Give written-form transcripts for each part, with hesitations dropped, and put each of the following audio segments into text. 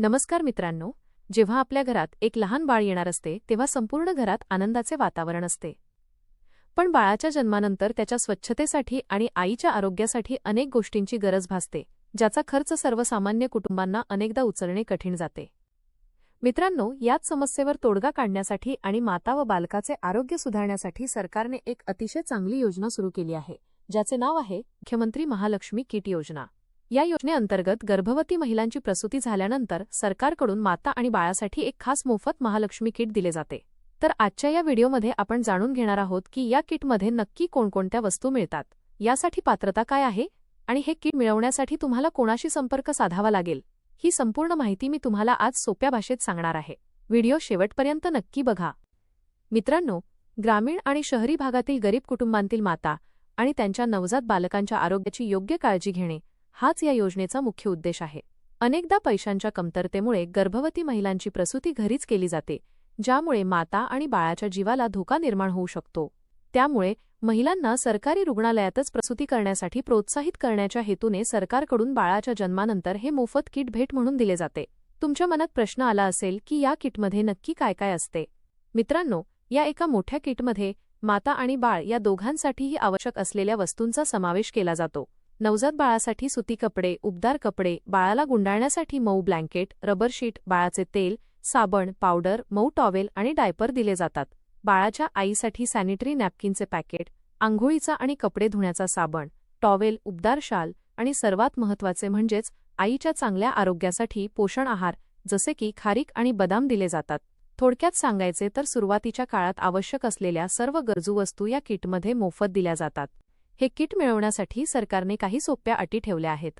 नमस्कार मित्रांनो, जेव्हा आपल्या घरात एक लहान बाळ येणार असते तेव्हा संपूर्ण घरात आनंदाचे वातावरण असते. पण बाळाच्या जन्मानंतर त्याच्या स्वच्छतेसाठी आणि आईच्या आरोग्यासाठी अनेक गोष्टींची गरज भासते, ज्याचा खर्च सर्वसामान्य कुटुंबांना अनेकदा उचलणे कठीण जाते. मित्रांनो, याच समस्येवर तोडगा काढण्यासाठी आणि माता व बालकाचे आरोग्य सुधारण्यासाठी सरकारने एक अतिशय चांगली योजना सुरू केली आहे, ज्याचे नाव आहे मुख्यमंत्री महालक्ष्मी किट योजना. या योजनेअंतर्गत गर्भवती महिलांची प्रसूती झाल्यानंतर सरकारकडून माता आणि बाळासाठी एक खास मोफत महालक्ष्मी किट दिले जाते. तर आजच्या या व्हिडिओमध्ये आपण जाणून घेणार आहोत की या किटमध्ये नक्की कोणकोणत्या वस्तू मिळतात, यासाठी पात्रता काय आहे आणि हे किट मिळवण्यासाठी तुम्हाला कोणाशी संपर्क साधावा लागेल, ही संपूर्ण माहिती मी तुम्हाला आज सोप्या भाषेत सांगणार आहे. व्हिडिओ शेवटपर्यंत नक्की बघा. मित्रांनो, ग्रामीण आणि शहरी भागातील गरीब कुटुंबांतील माता आणि त्यांच्या नवजात बालकांच्या आरोग्याची योग्य काळजी घेणे हाच या योजनेचा मुख्य उद्देश आहे. अनेकदा पैशांच्या कमतरतेमुळे गर्भवती महिलांची प्रसूती घरीच केली जाते, ज्यामुळे माता आणि बाळाच्या जीवाला धोका निर्माण होऊ शकतो. त्यामुळे महिलांना सरकारी रुग्णालयातच प्रसूती करण्यासाठी प्रोत्साहित करण्याच्या हेतूने सरकारकडून बाळाच्या जन्मानंतर हे मोफत किट भेट म्हणून दिले जाते. तुमच्या मनात प्रश्न आला असेल की या किटमध्ये नक्की काय काय असते. मित्रांनो, या एका मोठ्या किटमध्ये माता आणि बाळ या दोघांसाठीही आवश्यक असलेल्या वस्तूंचा समावेश केला जातो. नवजात बाळासाठी सुती कपडे, उबदार कपडे, बाळाला गुंडाळण्यासाठी मऊ ब्लँकेट, रबर शीट, बाळाचे तेल, साबण, पावडर, मऊ टॉवेल आणि डायपर दिले जातात. बाळाच्या आईसाठी सॅनिटरी नॅपकिनचे पॅकेट, आंघोळीचा आणि कपडे धुण्याचा साबण, टॉवेल, उबदार शाल आणि सर्वात महत्त्वाचे म्हणजेच आईच्या चांगल्या आरोग्यासाठी पोषण आहार जसे की खारीक आणि बदाम दिले जातात. थोडक्यात सांगायचे तर सुरुवातीच्या काळात आवश्यक असलेल्या सर्व गरजू वस्तू या किटमध्ये मोफत दिल्या जातात. हे किट मिळवण्यासाठी सरकारने काही सोप्या अटी ठेवल्या आहेत.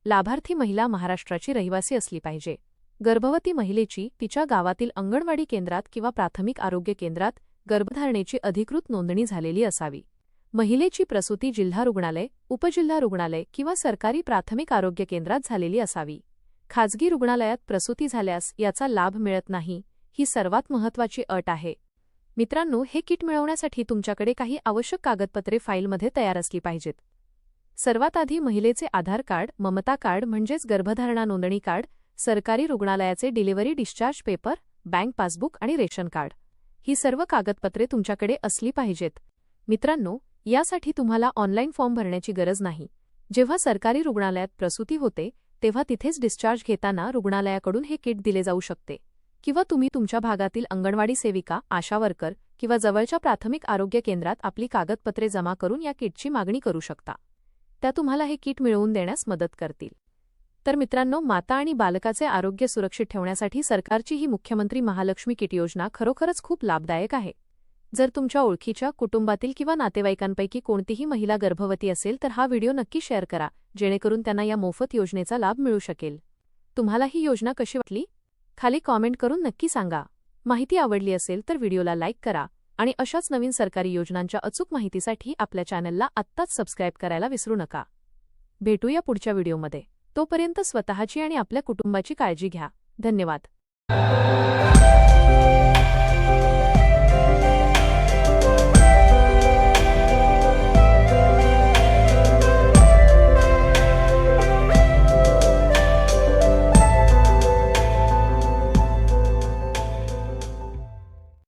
लाभार्थी महिला महाराष्ट्राची रहिवासी असली पाहिजे. गर्भवती महिलेची तिच्या गावातील अंगणवाडी केंद्रात किंवा प्राथमिक आरोग्य केंद्रात गर्भधारणेची अधिकृत नोंदणी झालेली असावी. महिलेची प्रसूती जिल्हा रुग्णालय, उपजिल्हा रुग्णालय किंवा सरकारी प्राथमिक आरोग्य केंद्रात झालेली असावी. खाजगी रुग्णालयात प्रसूती झाल्यास याचा लाभ मिळत नाही, ही सर्वात महत्त्वाची अट आहे. मित्रांनो, हे किट मिळवण्यासाठी तुमच्याकडे काही आवश्यक कागदपत्रे फाईलमध्ये तयार असली पाहिजेत. सर्वात आधी महिलेचे आधार कार्ड, ममता कार्ड म्हणजेच गर्भधारणा नोंदणी कार्ड, सरकारी रुग्णालयाचे delivery discharge paper, bank passbook आणि रेशन कार्ड, ही सर्व कागदपत्रे तुमच्याकडे असली पाहिजेत. मित्रांनो, यासाठी तुम्हाला ऑनलाईन फॉर्म भरण्याची गरज नाही. जेव्हा सरकारी रुग्णालयात प्रसूती होते तेव्हा तिथेच डिस्चार्ज घेताना रुग्णालयाकडून हे किट दिले जाऊ शकते, किंवा तुम्ही तुमच्या भागातील अंगणवाडी सेविका, आशा वर्कर किंवा जवळच्या प्राथमिक आरोग्य केंद्रात आपली कागदपत्रे जमा करून या किटची मागणी करू शकता. त्या तुम्हाला हे किट मिळवून देण्यास मदत करतील. तर मित्रांनो, माता आणि बालकाचे आरोग्य सुरक्षित ठेवण्यासाठी सरकारची ही मुख्यमंत्री महालक्ष्मी किट योजना खरोखरच खूप लाभदायक आहे. जर तुमच्या ओळखीच्या, कुटुंबातील किंवा नातेवाईकांपैकी कोणतीही महिला गर्भवती असेल तर हा व्हिडिओ नक्की शेअर करा, जेणेकरून त्यांना या मोफत योजनेचा लाभ मिळू शकेल. तुम्हाला ही योजना कशी वाटली? खाली कॉमेंट करून नक्की सांगा. माहिती आवडली असेल तर व्हिडिओला लाईक करा आणि अशाच नवीन सरकारी योजनांच्या अचूक माहितीसाठी आपल्या चॅनलला आत्ताच सबस्क्राईब करायला विसरू नका. भेटूया पुढच्या व्हिडिओमध्ये. तोपर्यंत स्वतःची आणि आपल्या कुटुंबाची काळजी घ्या. धन्यवाद.